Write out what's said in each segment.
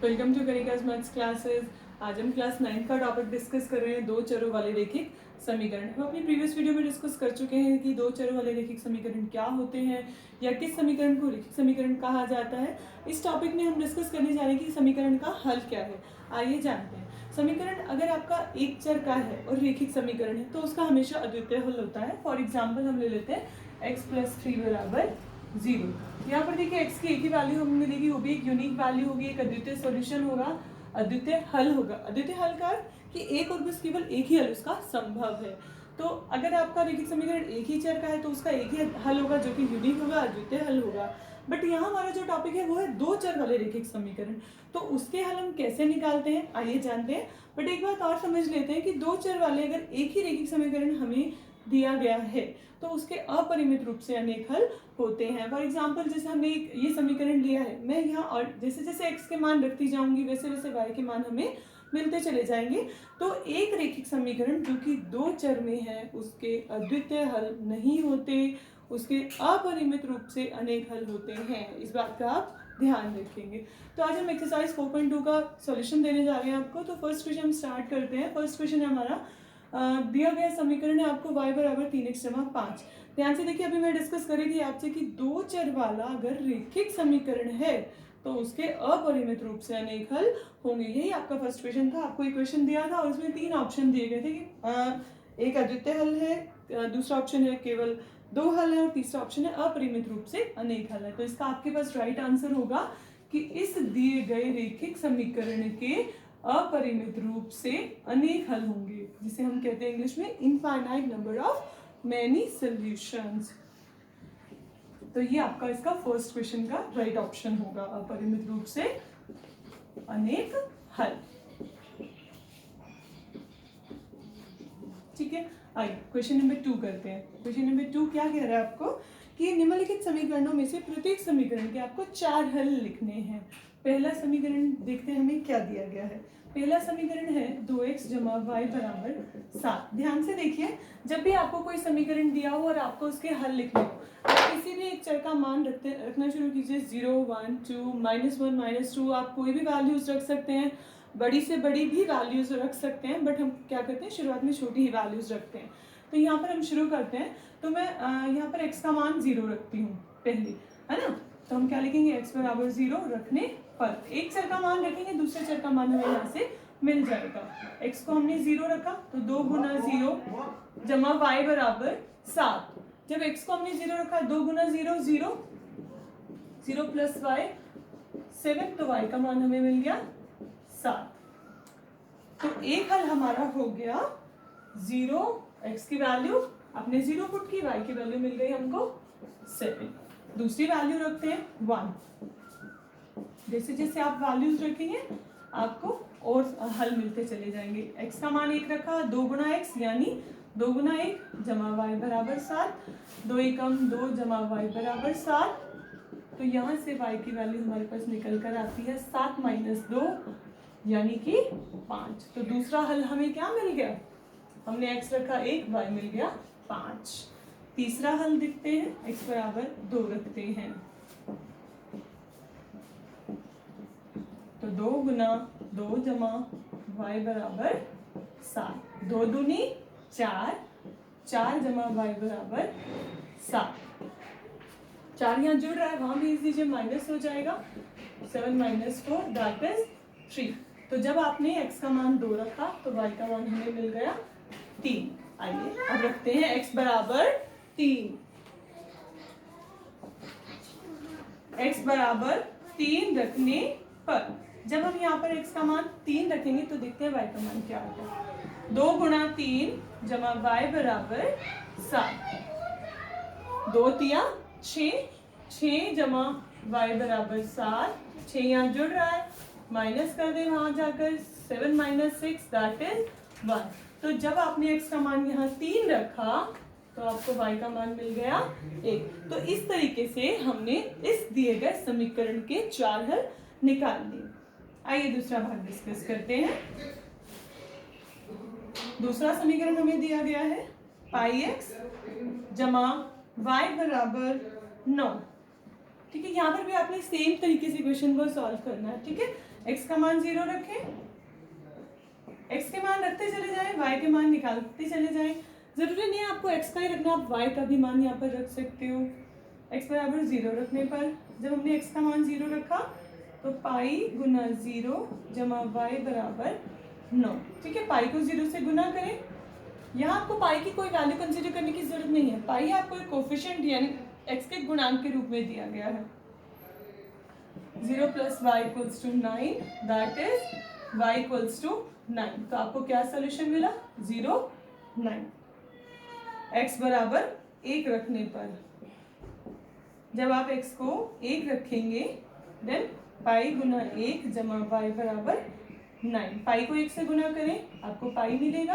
Welcome to करिकास maths classes. आज हम क्लास 9 का टॉपिक डिस्कस कर रहे हैं दो चरों वाले रैखिक समीकरण। हम अपनी प्रीवियस वीडियो में डिस्कस कर चुके हैं कि दो चरों वाले रैखिक समीकरण क्या होते हैं या किस समीकरण को रैखिक समीकरण कहा जाता है। इस टॉपिक में हम डिस्कस करने जा रहे हैं कि समीकरण का हल क्या है। आइए जानते हैं। समीकरण अगर आपका एक चर का है और रैखिक समीकरण है तो उसका हमेशा अद्वितीय हल होता है। फॉर एग्जाम्पल हम ले लेते हैं x+3 बराबर 0। यहाँ पर देखिए x की एक ही वैल्यू हमें मिलेगी, वो भी एक यूनिक वैल्यू होगी, एक अद्वितीय सॉल्यूशन होगा, अद्वितीय हल होगा। अद्वितीय हल का कि एक और बस केवल एक ही हल उसका संभव है। तो अगर आपका रैखिक समीकरण एक ही चर का है तो उसका एक ही हल होगा जो कि यूनिक होगा, अद्वितीय हल होगा। बट यहाँ हमारा जो टॉपिक है वो है दो चर वाले रैखिक समीकरण। तो उसके हल हम कैसे निकालते हैं आइए जानते हैं। बट एक बात और समझ लेते हैं कि दो चर वाले अगर एक ही रैखिक समीकरण हमें दिया गया है तो उसके अपरिमित रूप से अनेक हल होते हैं। फॉर एग्जाम्पल जैसे हमने ये समीकरण लिया है, मैं यहाँ और जैसे जैसे x के मान रखती जाऊंगी वैसे वैसे y के मान हमें मिलते चले जाएंगे। तो एक रैखिक समीकरण जो कि दो चर में है उसके अद्वितीय हल नहीं होते, उसके अपरिमित रूप से अनेक हल होते हैं। इस बात का आप ध्यान रखेंगे। तो आज हम एक्सरसाइज 4.2 का सॉल्यूशन देने जा रहे हैं आपको। तो फर्स्ट क्वेश्चन हम स्टार्ट करते हैं। फर्स्ट क्वेश्चन है हमारा, दिया गया समीकरण है आपको y बराबर 3x जमा 5। ध्यान से देखिए, अभी मैं डिस्कस करी थी आपसे कि दो चर वाला अगर रैखिक समीकरण है तो उसके अपरिमित रूप से अनेक हल होंगे। यही आपका फर्स्ट क्वेश्चन था। आपको एक क्वेश्चन दिया था और उसमें तीन ऑप्शन दिए गए थे कि एक अद्वितीय हल है, दूसरा ऑप्शन है केवल दो हल है और तीसरा ऑप्शन है अपरिमित रूप से अनेक हल है। तो इसका आपके पास राइट आंसर होगा कि इस दिए गए रैखिक समीकरण के अपरिमित रूप से अनेक हल होंगे, जिसे हम कहते हैं इंग्लिश में infinite number of many solutions. तो ये आपका इसका फर्स्ट क्वेश्चन का राइट ऑप्शन होगा, अपरिमित रूप से अनेक हल। ठीक है, आइए क्वेश्चन नंबर 2 करते हैं। क्वेश्चन नंबर 2 क्या कह रहा है आपको कि निम्नलिखित समीकरणों में से प्रत्येक समीकरण के आपको चार हल लिखने हैं। पहला समीकरण देखते हैं हमें क्या दिया गया है। पहला समीकरण है 2x जमा y बराबर 7। ध्यान से देखिए, जब भी आपको कोई समीकरण दिया हो और आपको उसके हल लिखने हो, आप किसी भी एक चर का मान रखना शुरू कीजिए। 0, 1, 2, -1, -2, आप कोई भी वैल्यूज रख सकते हैं, बड़ी से बड़ी भी वैल्यूज रख सकते हैं। बट हम क्या करते हैं, शुरुआत में छोटी ही वैल्यूज रखते हैं। तो यहाँ पर हम शुरू करते हैं। तो मैं यहाँ पर x का मान 0 रखती हूँ पहले, है ना। तो हम क्या लिखेंगे, x बराबर 0 रखने पर एक चर का मान रखेंगे, दूसरे चर का मान हमें यहाँ से मिल जाएगा। x को हमने 0 रखा तो 2 गुना 0 जमा y बराबर 7। जब x को हमने 0 रखा 2 गुना 0 0, 0 प्लस y 7, तो y का मान हमें मिल गया 7। तो एक हल हमारा हो गया 0, x की वैल्यू आपने 0 पुट की, y की वैल्यू मिल गई हमको 7। दूसरी वैल्यू रखते हैं 1। जैसे जैसे आप वैल्यूज रखेंगे आपको और हल मिलते चले जाएंगे। x का मान 1 रखा, 2 गुना x यानी 2 गुना 1 जमा y बराबर 7, 2 एकम 2 जमा y बराबर 7। तो यहाँ से y की वैल्यू हमारे पास निकल कर आती है 7 - 2 यानी कि 5। तो दूसरा हल हमें क्या मिल गया, हमने x रखा 1, y मिल गया 5। तीसरा हल देखते हैं, x बराबर 2 रखते हैं तो 2 गुना 2 जमा y बराबर 7, 2 दूनी 4, 4 जमा y बराबर 7। 4 यहाँ जुड़ रहा है, वहां भेज दीजिए, माइनस हो जाएगा। 7 - 4 दैट इज 3। तो जब आपने x का मान 2 रखा तो y का मान हमें मिल गया 3। आइए अब रखते हैं x बराबर 3। x बराबर 3 रखने पर जब हम यहाँ पर x का मान 3 रखेंगे तो देखते हैं y का मान क्या होता है। 2 गुना 3 जमा y बराबर 7, 2 तिया 6, 6 जमा y बराबर 7, 6 यहाँ जुड़ रहा है, माइनस कर दे वहां जाकर, 7 - 6 दैट इज 1। तो जब आपने x का मान यहाँ 3 रखा तो आपको y का मान मिल गया 1। तो इस तरीके से हमने इस दिए गए समीकरण के चार हल निकाल लिए। आइए दूसरा भाग डिस्कस करते हैं। दूसरा समीकरण हमें दिया गया है πx जमा y बराबर 9। ठीक है, यहाँ पर भी आपने सेम तरीके से क्वेश्चन को सॉल्व करना है। ठीक है, x का मान 0 रखें, x के मान रखते चले जाएं, y के मान निकालते चले जाएं। जरूरी नहीं है आपको x का ही रखना, आप y का भी मान यहाँ पर रख सकते हो। x बराबर 0 रखने पर जब हमने x का मान 0 रखा तो पाई गुना 0 जमा y बराबर 9। ठीक है, पाई को 0 से गुना करें। यहाँ आपको पाई की कोई वैल्यू कंसीडर करने की जरूरत नहीं है, पाई आपको एक कोफिशिएंट यानी x के गुणांक के रूप में दिया गया है। 0 plus y equals to 9, that is y equals to 9। तो आपको क्या सोल्यूशन मिला? 0, 9। x बराबर 1 रखने पर जब आप x को 1 रखेंगे देन पाई गुना 1 जमा y बराबर 9। पाई को 1 से गुना करें, आपको पाई मिलेगा।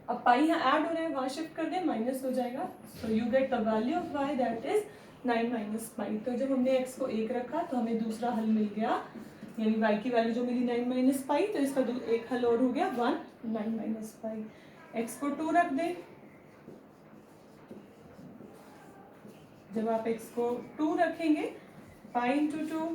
अब पाई यहाँ ऐड हो रहा है, वहां शिफ्ट कर दें, माइनस हो जाएगा। So you get the value of y that is 9 minus pi. तो जब हमने x को 1 रखा तो हमें दूसरा हल मिल गया, यानी y की वैल्यू जो मिली 9 माइनस पाई, तो इसका एक हल और हो गया 1, 9 माइनस पाई। x को 2 रख दें, जब आप x को 2 रखेंगे पाई इंटू 2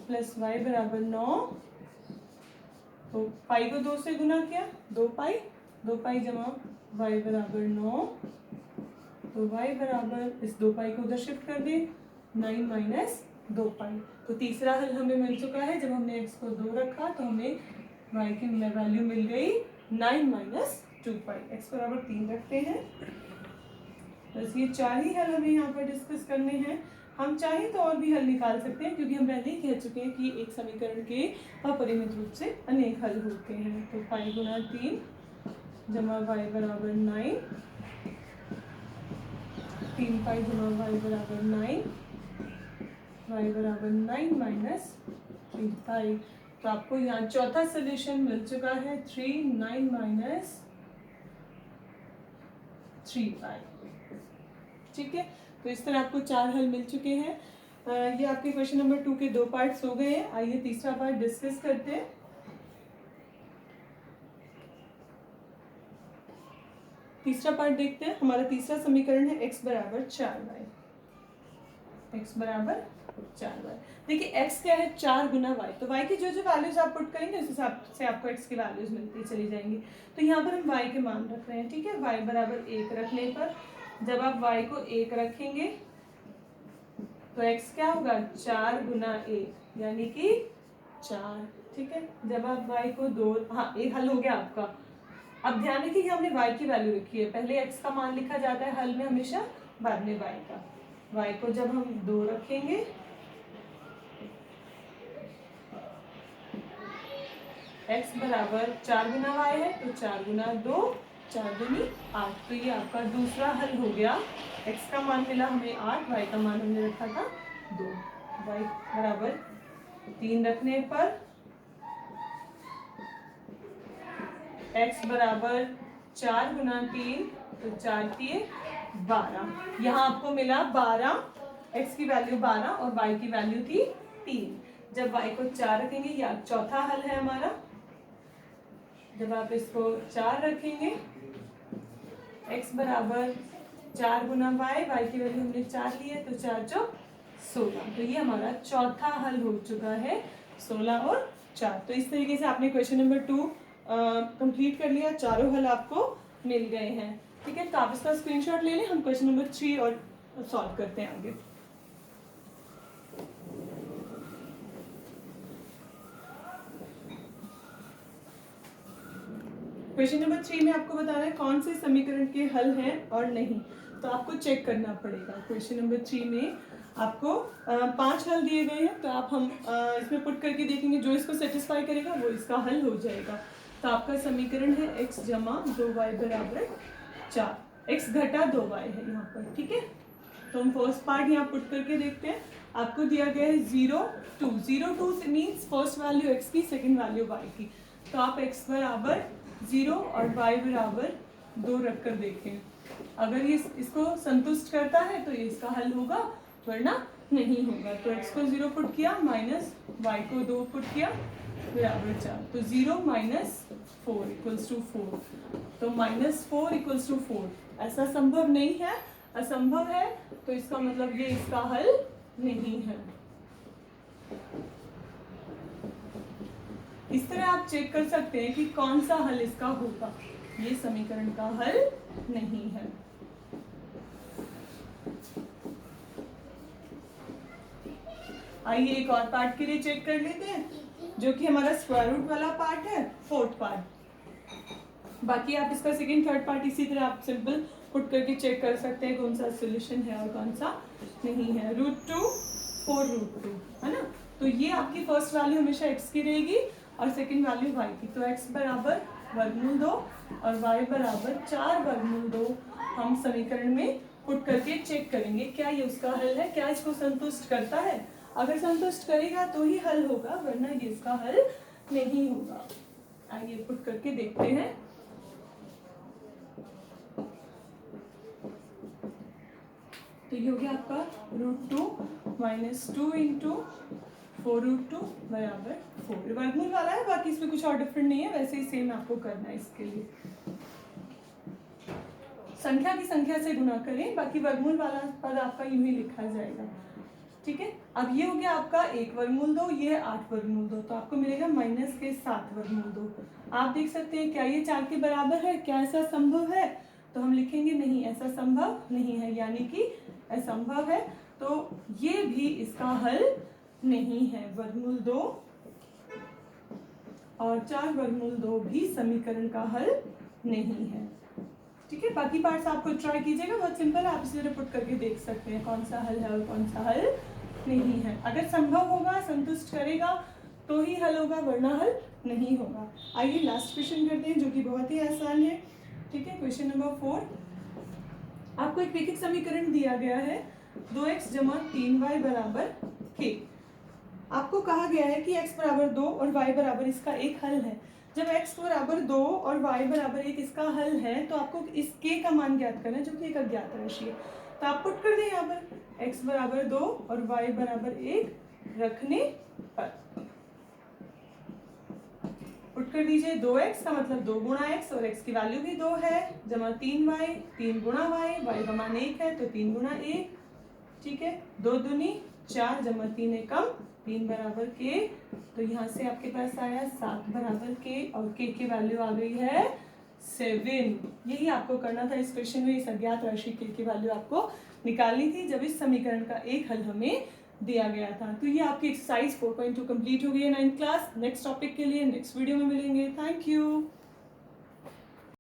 प्लस y बराबर 9, तो पाई को 2 से गुना किया, 2 पाई जमा y बराबर 9, तो y बराबर इस 2 पाई को उधर शिफ्ट कर दे, 9 माइनस 2 पाई। तो तीसरा हल हमें मिल चुका है। जब हमने x को 2 रखा तो हमें y की वैल्यू मिल गई 9 माइनस 2 पाई। x बराबर 3 रखते हैं। बस ये 4 ही हल हमें यहाँ पर डिस्कस करने हैं। हम चाहें तो और भी हल निकाल सकते हैं, क्योंकि हम पहले ही कह चुके हैं कि एक समीकरण के अपरिमित रूप से अनेक हल होते हैं। तो पाई गुना 3 जमा y बराबर 9, 3 पाई जमा y बराबर 9, y बराबर 9 माइनस 3 पाई। तो आपको यहाँ चौथा सोल्यूशन मिल चुका है 3, 9 माइनस 3 पाई। ठीक है, तो इस तरह आपको 4 हल मिल चुके हैं। ये आपके क्वेश्चन नंबर 2 के 2 पार्ट्स हो गए हैं। आइए तीसरा पार्ट डिस्कस करते हैं। तीसरा पार्ट देखते हैं। हमारा तीसरा समीकरण है x बराबर 4y। x बराबर 4y। देखिए x क्या है? 4 गुना y। तो y की जो जो वैल्यूज आप पुट करेंगे उस हिसाब से आपको x की वैल्यूज मिलती चली जाएंगी। तो यहाँ पर हम y के मान रख रहे हैं। ठीक है, y बराबर 1 रखने पर जब आप y को 1 रखेंगे तो x क्या होगा? 4 गुना 1 यानी कि 4। ठीक है, जब आप y को 2, हाँ एक हल हो गया आपका। अब ध्यान रखिए कि हमने y की वैल्यू रखी है, पहले x का मान लिखा जाता है हल में हमेशा, बाद में y का। y को जब हम 2 रखेंगे x बराबर 4 गुना y है, तो 4 गुना 2, 4 दूनी 8। तो ये आपका दूसरा हल हो गया। x का मान मिला हमें 8, y का मान हमने रखा था 2। y बराबर 3 रखने पर x बराबर 4 गुना 3, तो 4 3 12। यहाँ आपको मिला 12, x की वैल्यू 12 और y की वैल्यू थी 3। जब y को 4 रखेंगे, या चौथा हल है हमारा। जब आप इसको 4 रखेंगे x बराबर 4 गुना y की वैल्यू हमने 4 ली है, तो 4 जो 16। तो ये हमारा चौथा हल हो चुका है, 16 और 4। तो इस तरीके से आपने क्वेश्चन नंबर 2 कंप्लीट कर लिया। चारों हल आपको मिल गए हैं। ठीक है, तो आप इसका स्क्रीनशॉट ले लें। हम क्वेश्चन नंबर 3 और सॉल्व करते हैं आगे। क्वेश्चन नंबर 3 में आपको बताना है कौन से समीकरण के हल हैं और नहीं। तो आपको चेक करना पड़ेगा। क्वेश्चन नंबर 3 में आपको 5 हल दिए गए हैं, तो आप हम इसमें पुट करके देखेंगे, जो इसको सेटिस्फाई करेगा वो इसका हल हो जाएगा। तो आपका समीकरण है x जमा 2y बराबर 4। x घटा 2y है यहाँ पर। ठीक है, तो हम फर्स्ट पार्ट यहाँ पुट करके देखते हैं। आपको दिया गया है 0 2, 0 2 मीन्स फर्स्ट वैल्यू x की, सेकेंड वैल्यू y की। तो आप x बराबर 0 और y बराबर 2 रख कर देखें। अगर ये इसको संतुष्ट करता है तो ये इसका हल होगा, वरना नहीं होगा। तो x को 0 पुट किया माइनस y को 2 पुट किया बराबर 4। तो 0 माइनस 4 इक्वल्स टू 4। तो -4 इक्वल्स टू 4 ऐसा संभव नहीं है। असंभव है, तो इसका मतलब ये इसका हल नहीं है। इस तरह आप चेक कर सकते हैं कि कौन सा हल इसका होगा। ये समीकरण का हल नहीं है। आइए एक और पार्ट के लिए चेक कर लेते हैं, जो कि हमारा स्क्वायर रूट वाला पार्ट है, फोर्थ पार्ट। बाकी आप इसका सेकंड थर्ड पार्ट इसी तरह आप सिंपल पुट करके चेक कर सकते हैं कौन सा सोल्यूशन है और कौन सा नहीं है। √2 4√2 है ना, तो ये आपकी फर्स्ट वैल्यू हमेशा x की रहेगी और सेकंड वैल्यू y की। तो x बराबर वर्गमूल 2 और y बराबर 4 वर्गमूल 2 हम समीकरण में पुट करके चेक करेंगे क्या ये उसका हल है, क्या इसको संतुष्ट करता है। अगर संतुष्ट करेगा तो ही हल होगा, वरना ये इसका हल नहीं होगा। आइए पुट करके देखते हैं। तो ये हो गया आपका √2 - 2 × 4√2 बराबर 4। वर्गमूल वाला है, बाकी इसमें कुछ और डिफरेंट नहीं है, वैसे ही सेम आपको करना है। इसके लिए संख्या की संख्या से गुणा करें, बाकी वर्गमूल वाला पद आपका यूं ही लिखा जाएगा। ठीक है, अब ये हो गया आपका 1 वर्गमूल 2, ये है 8 वर्गमूल 2, तो आपको मिलेगा -7 वर्गमूल 2। आप देख सकते हैं क्या ये 4 के बराबर है, क्या ऐसा संभव है, तो हम लिखेंगे नहीं, ऐसा संभव नहीं है, यानी कि असंभव है, तो ये भी इसका हल नहीं है। वर्गमूल 2 और 4 वर्गमूल 2 भी समीकरण का हल नहीं है। ठीक है, बाकी पार्ट्स आपको ट्राई कीजिएगा, बहुत सिंपल है, आप इसी तरह पुट करके देख सकते हैं कौन सा हल है और कौन सा हल नहीं है। अगर संभव होगा, संतुष्ट करेगा तो ही हल होगा, वरना हल नहीं होगा। आइए लास्ट क्वेश्चन करते हैं, जो कि बहुत ही आसान है। ठीक है, क्वेश्चन नंबर 4। आपको एक रैखिक समीकरण दिया गया है 2x = 3y = k। आपको कहा गया है कि x बराबर 2 और y बराबर इसका एक हल है। जब x बराबर 2 और y बराबर 1 इसका हल है, तो आपको इस k का मान ज्ञात करना है, जो कि एक अज्ञात राशि है। तो आप पुट कर दें यहाँ पर x बराबर 2 और y बराबर 1 रखने पर पुट कर दीजिए। 2x का मतलब 2 गुणा x और x की वैल्यू भी 2 है, जमा 3y, 3 गुणा y का मान 1 है, तो 3 गुणा 1। ठीक है, 2 दूनी 4 जमा 3 एकम 3 बराबर k। तो यहाँ से आपके पास आया 7 बराबर k और k की वैल्यू आ गई है 7। यही आपको करना था इस क्वेश्चन में, इस अज्ञात राशि k की वैल्यू आपको निकालनी थी जब इस समीकरण का एक हल हमें दिया गया था। तो ये आपकी एक्सरसाइज 4.2 कंप्लीट हो गई है 9th क्लास। नेक्स्ट टॉपिक के लिए नेक्स्ट वीडियो में मिलेंगे। Thank you.